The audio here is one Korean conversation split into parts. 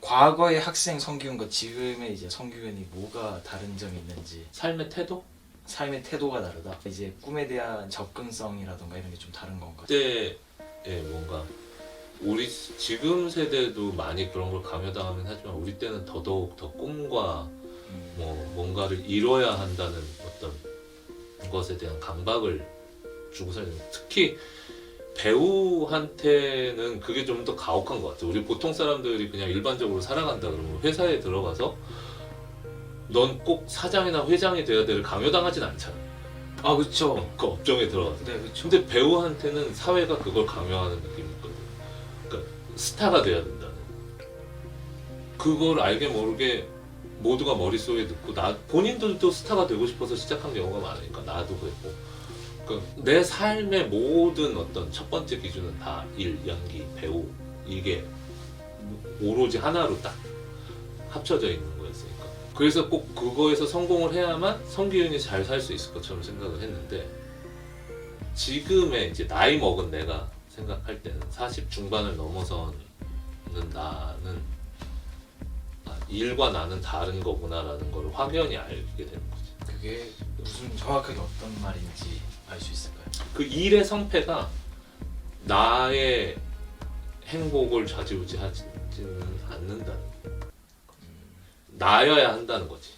과거의 학생 성규현과 지금의 이제 성규현이 뭐가 다른 점이 있는지. 삶의 태도? 삶의 태도가 다르다. 이제 꿈에 대한 접근성이라던가 이런 게 좀 다른 건가? 그때의 뭔가 우리 지금 세대도 많이 그런 걸 강요당하긴 하지만 우리 때는 더더욱 더 꿈과 뭐 뭔가를 이뤄야 한다는 어떤 것에 대한 강박을 주고 살는, 특히 배우한테는 그게 좀 더 가혹한 것 같아요. 우리 보통 사람들이 그냥 일반적으로 살아간다 그러면 회사에 들어가서 넌 꼭 사장이나 회장이 돼야 돼를 강요당하진 않잖아. 아 그렇죠. 그 업종에 들어가서. 네 그렇죠. 근데 배우한테는 사회가 그걸 강요하는 느낌이 있거든. 그러니까 스타가 돼야 된다는. 그걸 알게 모르게 모두가 머릿속에 넣고, 본인들도 스타가 되고 싶어서 시작한 경우가 많으니까 나도 그랬고. 그러니까 내 삶의 모든 어떤 첫 번째 기준은 다 일, 연기, 배우, 이게 오로지 하나로 딱 합쳐져 있는 거였으니까. 그래서 꼭 그거에서 성공을 해야만 성기훈이 잘 살 수 있을 것처럼 생각을 했는데, 지금의 이제 나이 먹은 내가 생각할 때는 40 중반을 넘어서는 나는 일과 나는 다른 거구나라는 걸 확연히 알게 되는 거지. 그게 무슨 정확하게 어떤 말인지 알 수 있을까요? 그 일의 성패가 나의 행복을 좌지우지하지는 않는다는, 나여야 한다는 거지.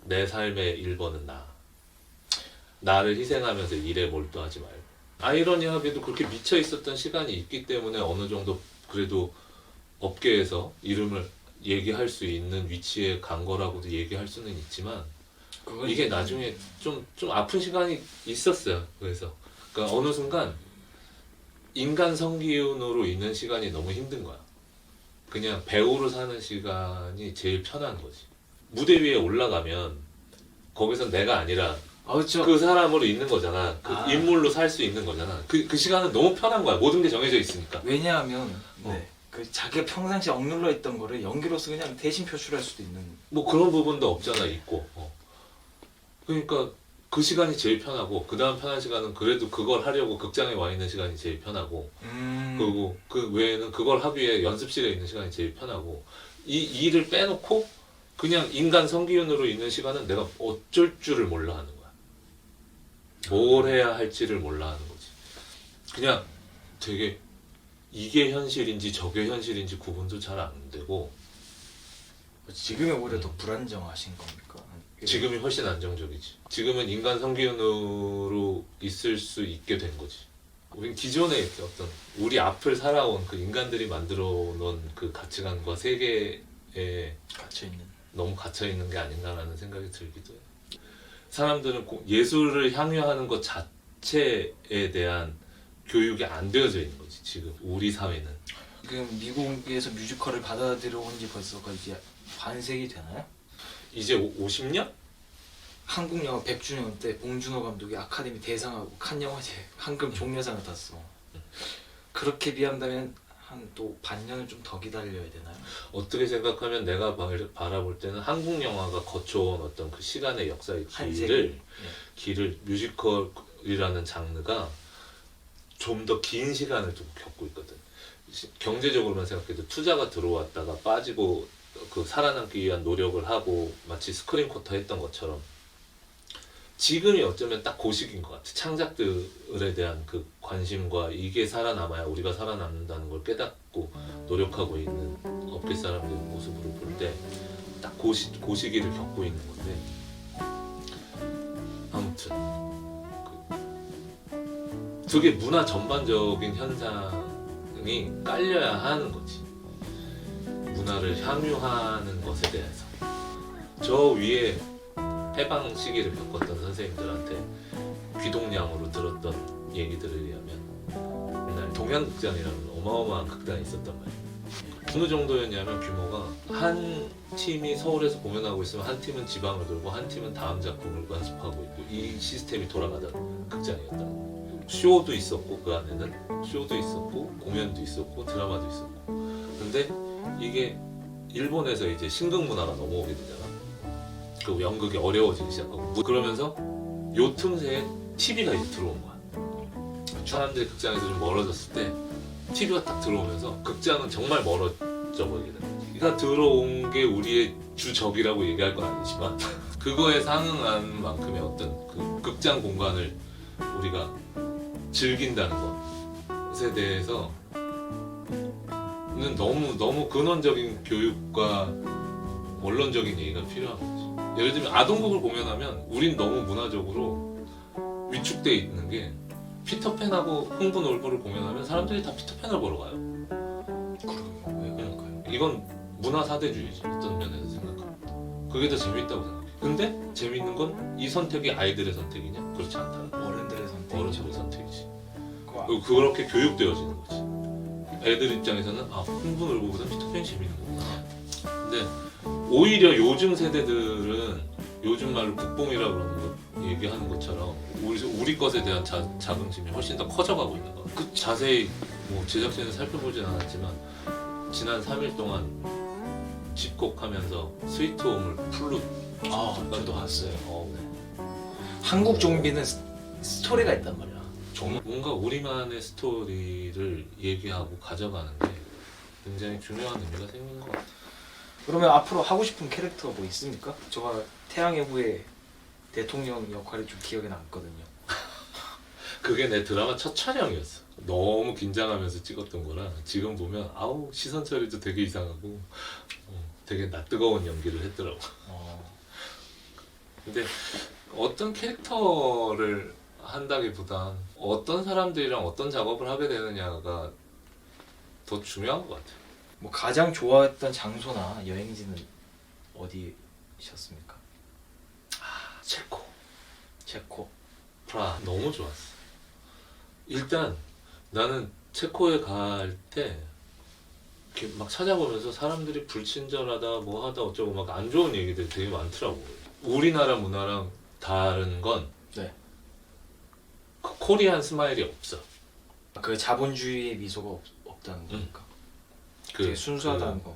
내 삶의 1번은 나를 희생하면서 일에 몰두하지 말고. 아이러니하게도 그렇게 미쳐 있었던 시간이 있기 때문에 어느 정도 그래도 업계에서 이름을 얘기할 수 있는 위치에 간 거라고도 얘기할 수는 있지만, 이게 나중에 좀 아픈 시간이 있었어요. 그러니까 어느 순간 인간 성기훈으로 있는 시간이 너무 힘든 거야. 그냥 배우로 사는 시간이 제일 편한 거지. 무대 위에 올라가면 거기서 내가 아니라 그렇죠. 그 사람으로 있는 거잖아. 그 아. 인물로 살 수 있는 거잖아. 그 시간은 너무 편한 거야. 모든 게 정해져 있으니까. 왜냐하면 그 자기가 평상시 억눌러 있던 거를 연기로서 그냥 대신 표출할 수도 있는. 뭐 그런 부분도 없잖아. 있고. 그러니까 그 시간이 제일 편하고, 그 다음 편한 시간은 그래도 그걸 하려고 극장에 와 있는 시간이 제일 편하고, 그리고 그 외에는 그걸 하기 위해 연습실에 있는 시간이 제일 편하고, 이 일을 빼놓고 그냥 인간 성기훈으로 있는 시간은 내가 어쩔 줄을 몰라 하는 거야. 뭘 해야 할지를 몰라 하는 거지. 그냥 되게 이게 현실인지 저게 현실인지 구분도 잘 안 되고. 지금의 오히려 더 불안정하신 겁니까? 지금이 훨씬 안정적이지. 지금은 인간 성기훈으로 있을 수 있게 된 거지. 우린 기존에 어떤 우리 앞을 살아온 그 인간들이 만들어 놓은 그 가치관과 세계에 갇혀있는. 너무 갇혀 있는 게 아닌가라는 생각이 들기도 해. 사람들은 예술을 향유하는 것 자체에 대한 교육이 안 되어져 있는 거지. 지금 우리 사회는. 지금 미국에서 뮤지컬을 받아들여온 지 벌써 거의 이제 반세기 되나요? 이제 50년? 한국 영화 100주년 때 봉준호 감독이 아카데미 대상하고 칸 영화제 황금 종려상을 탔어. 그렇게 비한다면 한 또 반년은 좀 더 기다려야 되나요? 어떻게 생각하면 내가 바라볼 때는 한국 영화가 거쳐온 어떤 그 시간의 역사의 길을 뮤지컬이라는 장르가 좀 더 긴 시간을 좀 겪고 있거든. 경제적으로만 생각해도 투자가 들어왔다가 빠지고 그 살아남기 위한 노력을 하고 마치 스크린 쿼터 했던 것처럼 지금이 어쩌면 딱 그 시기인 것 같아. 창작들에 대한 그 관심과 이게 살아남아야 우리가 살아남는다는 걸 깨닫고 노력하고 있는 업계 사람들의 모습으로 볼 때 딱 그 시기를 겪고 있는 건데, 아무튼 되게 문화 전반적인 현상이 깔려야 하는 거지. 문화를 향유하는 것에 대해서. 저 위에 해방 시기를 겪었던 선생님들한테 귀동냥으로 들었던 얘기들에 의하면 옛날 동양극장이라는 어마어마한 극단이 있었단 말이에요. 어느 정도였냐면 규모가 한 팀이 서울에서 공연하고 있으면 한 팀은 지방을 돌고 한 팀은 다음 작품을 연습하고 있고, 이 시스템이 돌아가던 극장이었다. 쇼도 있었고, 그 안에는 쇼도 있었고 공연도 있었고 드라마도 있었고. 근데 이게 일본에서 이제 신극 문화가 넘어오게 되잖아. 그 연극이 어려워지기 시작하고, 그러면서 요 틈새에 TV가 이제 들어온 거야. 사람들이 극장에서 좀 멀어졌을 때 TV가 딱 들어오면서 극장은 정말 멀어져 버리게 되는 거지. 가 들어온 게 우리의 주적이라고 얘기할 건 아니지만 그거에 상응한 만큼의 어떤 그 극장 공간을 우리가 즐긴다는 것에 대해서는 너무 근원적인 교육과 원론적인 얘기가 필요한 거지. 예를 들면 아동극을 공연하면 우린 너무 문화적으로 위축돼 있는 게 피터팬하고 흥분 올보를 공연하면 사람들이 다 피터팬을 보러 가요. 그러게요. 왜 그럴까요? 이건 문화 사대주의지. 어떤 면에서 생각하면 그게 더 재밌다고 생각해. 근데 재밌는 건 이 선택이 아이들의 선택이냐? 그렇지 않다는 거야. 어른들의 선택이죠. 어른들의 선택이지. 그거 그리고 그렇게 교육되어지는 거지. 애들 입장에서는 흥분 올보보다 피터팬이 재밌는 거구나. 근데 오히려 요즘 세대들은 요즘 말로 국뽕이라 그러는 거 얘기하는 것처럼 우리 것에 대한 자긍심이 훨씬 더 커져가고 있는 거야. 그 자세히 뭐 제작진은 살펴보진 않았지만 지난 3일 동안 집콕하면서 스위트홈을 풀로 저도 봤어요. 한국 좀비는 스토리가 있단 말이야. 정말 뭔가 우리만의 스토리를 얘기하고 가져가는 게 굉장히 중요한 의미가 생긴 것 같아. 그러면 앞으로 하고 싶은 캐릭터가 뭐 있습니까? 제가 태양의 후예 대통령 역할이 좀 기억에 남거든요. 그게 내 드라마 첫 촬영이었어. 너무 긴장하면서 찍었던 거라 지금 보면 시선 처리도 되게 이상하고 되게 낯뜨거운 연기를 했더라고. 근데 어떤 캐릭터를 한다기보단 어떤 사람들이랑 어떤 작업을 하게 되느냐가 더 중요한 것 같아요. 뭐 가장 좋아했던 장소나 여행지는 어디셨습니까? 체코. 프라 너무 좋았어. 일단 나는 체코에 갈 때 이렇게 막 찾아보면서 사람들이 불친절하다 뭐 하다 어쩌고 막 안 좋은 얘기들이 되게 많더라고. 우리나라 문화랑 다른 건 네. 그 코리안 스마일이 없어. 그 자본주의의 미소가 없다는 거니까. 되게 순수하다는 거.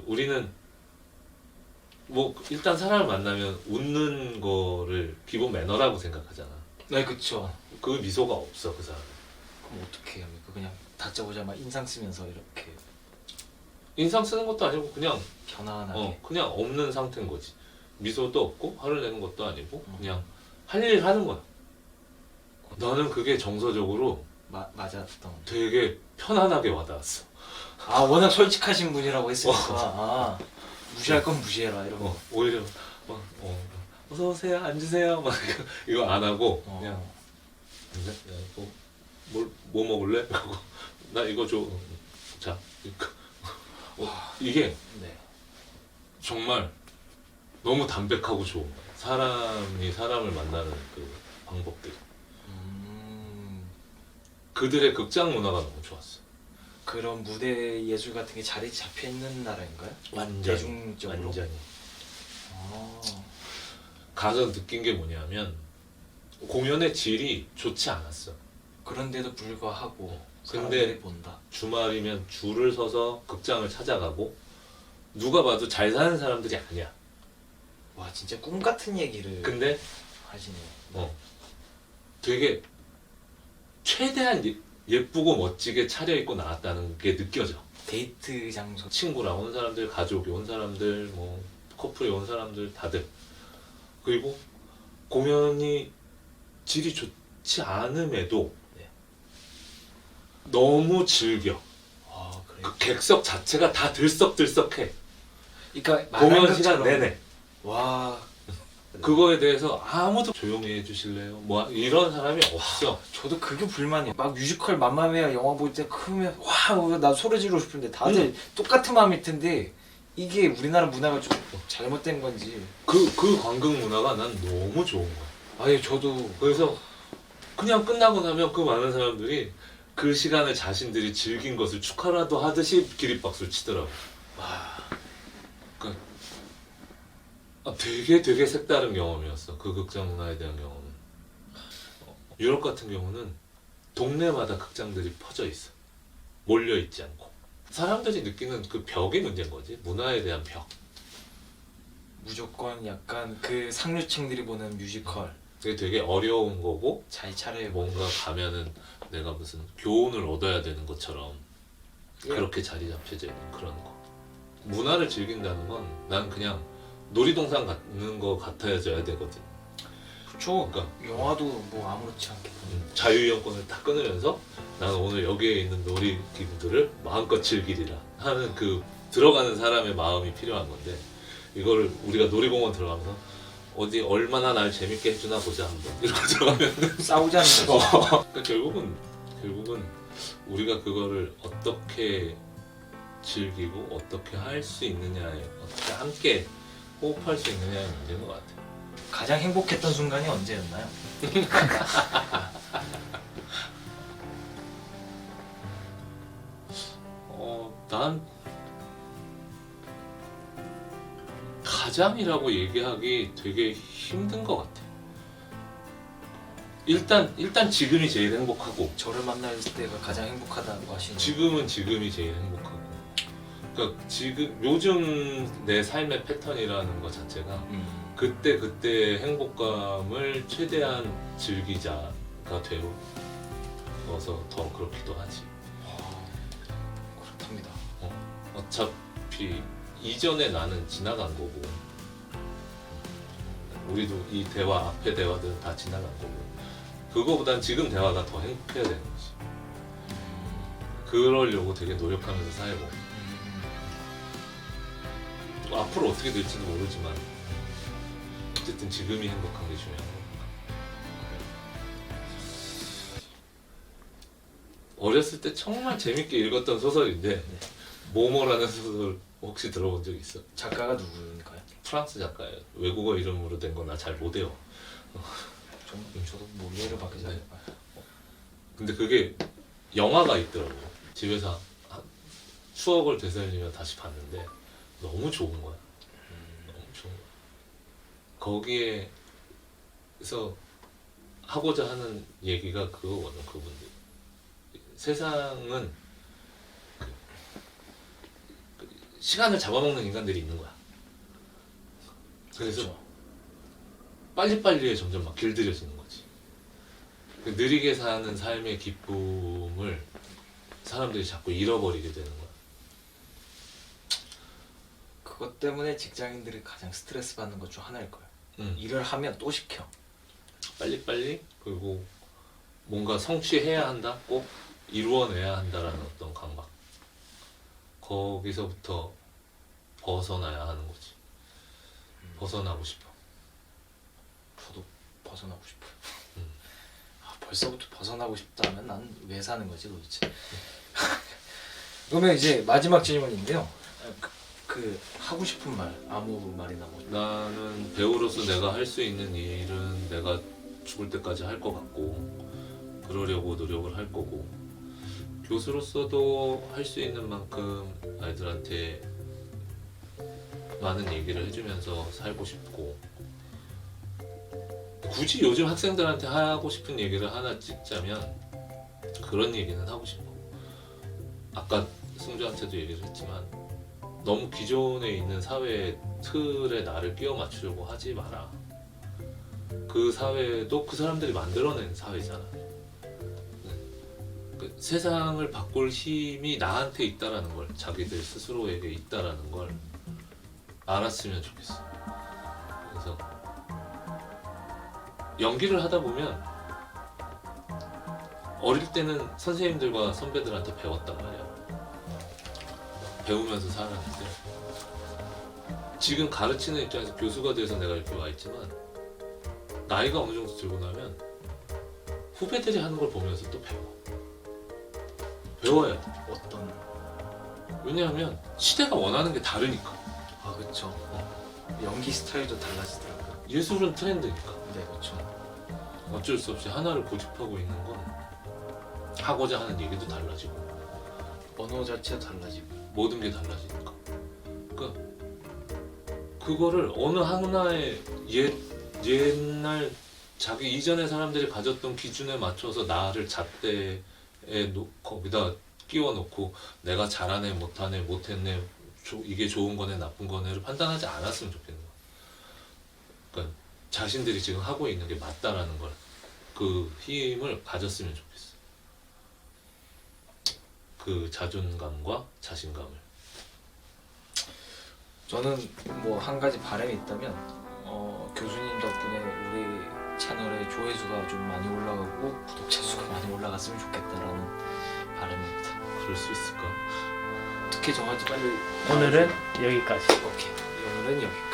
우리는 뭐 일단 사람을 만나면 웃는 거를 기본 매너라고 생각하잖아. 네, 그쵸. 그 미소가 없어 그 사람. 그럼 어떻게 합니까? 그냥 다짜고짜 인상 쓰면서 이렇게 인상 쓰는 것도 아니고 그냥 편안하게. 그냥 없는 상태인 거지. 미소도 없고 화를 내는 것도 아니고 그냥 할 일 하는 거야. 나는 그게 정서적으로 맞았던. 되게 편안하게 와닿았어. 워낙 솔직하신 분이라고 했으니까. 무시할 건 무시해라 이런 거. 오히려 어서 오세요 앉으세요 막 이거 안 하고 그냥 야, 뭐 먹을래? 그러고 나 이거 줘. 자 이게 네. 정말 너무 담백하고 좋은 거야. 사람이 사람을 만나는 그 방법들. 그들의 극장 문화가 너무 좋았어. 그런 무대 예술 같은 게 자리 잡혀 있는 나라인가요? 완전히. 대중적으로. 완전히. 아, 가서 느낀 게 뭐냐면 공연의 질이 좋지 않았어. 그런데도 불구하고 근데 사람들이 본다. 주말이면 줄을 서서 극장을 찾아가고 누가 봐도 잘 사는 사람들이 아니야. 와, 진짜 꿈 같은 얘기를 근데 하시네요. 되게 최대한 예쁘고 멋지게 차려입고 나왔다는 게 느껴져. 데이트 장소. 친구랑 온 사람들, 가족이 온 사람들, 뭐 커플이 온 사람들 다들. 그리고 공연이 질이 좋지 않음에도 네. 너무 즐겨. 그래요? 그 객석 자체가 다 들썩들썩해. 그러니까 공연 시간 것처럼. 내내. 와, 그거에 대해서 아무도 조용히 해주실래요? 뭐 이런 사람이 없어. 저도 그게 불만이에요. 막 뮤지컬 맘마미아 영화 볼 때 크면 와, 나 소리 지르고 싶은데 다들 똑같은 마음일 텐데 이게 우리나라 문화가 좀 잘못된 건지. 그 관극 문화가 난 너무 좋은 거야. 예, 저도. 그래서 그냥 끝나고 나면 그 많은 사람들이 그 시간을 자신들이 즐긴 것을 축하라도 하듯이 기립박수를 치더라고. 와, 되게 색다른 경험이었어. 그 극장 문화에 대한 경험은. 유럽 같은 경우는 동네마다 극장들이 퍼져 있어. 몰려 있지 않고. 사람들이 느끼는 그 벽이 문제인 거지. 문화에 대한 벽. 무조건 약간 그 상류층들이 보는 뮤지컬 그게 되게 어려운 거고 잘 차려입고. 뭔가 가면은 내가 무슨 교훈을 얻어야 되는 것처럼 그렇게 자리 잡혀져 있는 그런 거. 문화를 즐긴다는 건 난 그냥 놀이동산 가는 거 같아져야 되거든. 그쵸. 그러니까 영화도 뭐 아무렇지 않게 자유이용권을 딱 끊으면서 나는 오늘 여기에 있는 놀이기구들을 마음껏 즐기리라 하는 그 들어가는 사람의 마음이 필요한 건데, 이거를 우리가 놀이공원 들어가면서 어디 얼마나 날 재밌게 해주나 보자 한번 이러고 들어가면 싸우자는 거지. 그러니까 결국은 우리가 그거를 어떻게 즐기고 어떻게 할 수 있느냐에, 어떻게 함께 호흡할 수 있느냐의 문제인 것 같아요. 가장 행복했던 순간이 언제였나요? 난 가장이라고 얘기하기 되게 힘든 것 같아. 일단 지금이 제일 행복하고, 저를 만날 때가 가장 행복하다고 하시는. 지금은 지금이 제일 행복하고. 그러니까 지금 요즘 내 삶의 패턴이라는 것 자체가 그때 행복감을 최대한 즐기자가 되어서 더 그렇기도 하지. 그렇답니다. 어차피 이전에 나는 지나간 거고, 우리도 이 대화 앞에 대화들은 다 지나간 거고, 그거보단 지금 대화가 더 행복해야 되는 거지. 그러려고 되게 노력하면서 살고, 앞으로 어떻게 될지도 모르지만 어쨌든 지금이 행복한 게 중요한 거니까. 어렸을 때 정말 재밌게 읽었던 소설인데, 모모라는 소설 혹시 들어본 적 있어? 작가가 누구인가요? 프랑스 작가예요. 외국어 이름으로 된 건 나 잘 못 외워. 저도 뭐 이해를 받기 잘. 근데 그게 영화가 있더라고. 집에서 추억을 되살리며 다시 봤는데 너무 좋은 거야. 너무 좋은 거야. 거기에서 하고자 하는 얘기가 그거거든. 그분들 세상은 시간을 잡아먹는 인간들이 있는 거야. 그래서 그렇죠. 빨리빨리에 점점 막 길들여지는 거지. 느리게 사는 삶의 기쁨을 사람들이 자꾸 잃어버리게 되는 거야. 그것 때문에 직장인들이 가장 스트레스 받는 것 중 하나일 거예요. 응. 일을 하면 또 시켜. 빨리빨리, 그리고 뭔가 성취해야 한다, 꼭 이루어내야 한다라는 어떤 강박, 거기서부터 벗어나야 하는 거지. 벗어나고 싶어. 저도 벗어나고 싶어요. 벌써부터 벗어나고 싶다면 난 왜 사는 거지 도대체? 그러면 이제 마지막 질문인데요. 그 하고 싶은 말, 아무 말이나 뭐. 나는 배우로서 내가 할 수 있는 일은 내가 죽을 때까지 할 것 같고, 그러려고 노력을 할 거고, 교수로서도 할 수 있는 만큼 아이들한테 많은 얘기를 해주면서 살고 싶고, 굳이 요즘 학생들한테 하고 싶은 얘기를 하나 찍자면 그런 얘기는 하고 싶어. 아까 승주한테도 얘기를 했지만, 너무 기존에 있는 사회의 틀에 나를 끼워 맞추려고 하지 마라. 그 사회도 그 사람들이 만들어낸 사회잖아. 그 세상을 바꿀 힘이 나한테 있다라는 걸, 자기들 스스로에게 있다라는 걸 알았으면 좋겠어. 그래서 연기를 하다 보면 어릴 때는 선생님들과 선배들한테 배웠단 말이야. 배우면서 살았는데, 지금 가르치는 입장에서 교수가 돼서 내가 이렇게 와 있지만, 나이가 어느 정도 들고 나면 후배들이 하는 걸 보면서 또 배워야 돼. 어떤? 왜냐하면 시대가 원하는 게 다르니까. 아 그렇죠. 연기 스타일도 달라지더라고요. 예술은 트렌드니까. 네 그렇죠. 어쩔 수 없이 하나를 고집하고 있는 건 하고자 하는 얘기도 달라지고, 언어 자체도 달라지고. 모든 게 달라지니까. 그러니까 그거를 어느 하나의 옛날 자기 이전의 사람들이 가졌던 기준에 맞춰서 나를 잣대에 거기다 끼워 놓고 내가 잘하네 못하네 못했네 이게 좋은 거네 나쁜 거네를 판단하지 않았으면 좋겠는 거야. 그러니까 자신들이 지금 하고 있는 게 맞다라는 걸, 그 힘을 가졌으면 좋겠어. 그 자존감과 자신감을. 저는 뭐 한 가지 바람이 있다면 교수님 덕분에 우리 채널의 조회수가 좀 많이 올라가고 구독자 수가 많이 올라갔으면 좋겠다라는 바람입니다. 그럴 수 있을까? 어떻게 정할지 빨리 오늘은 여기까지. 오케이 오늘은 여기까지.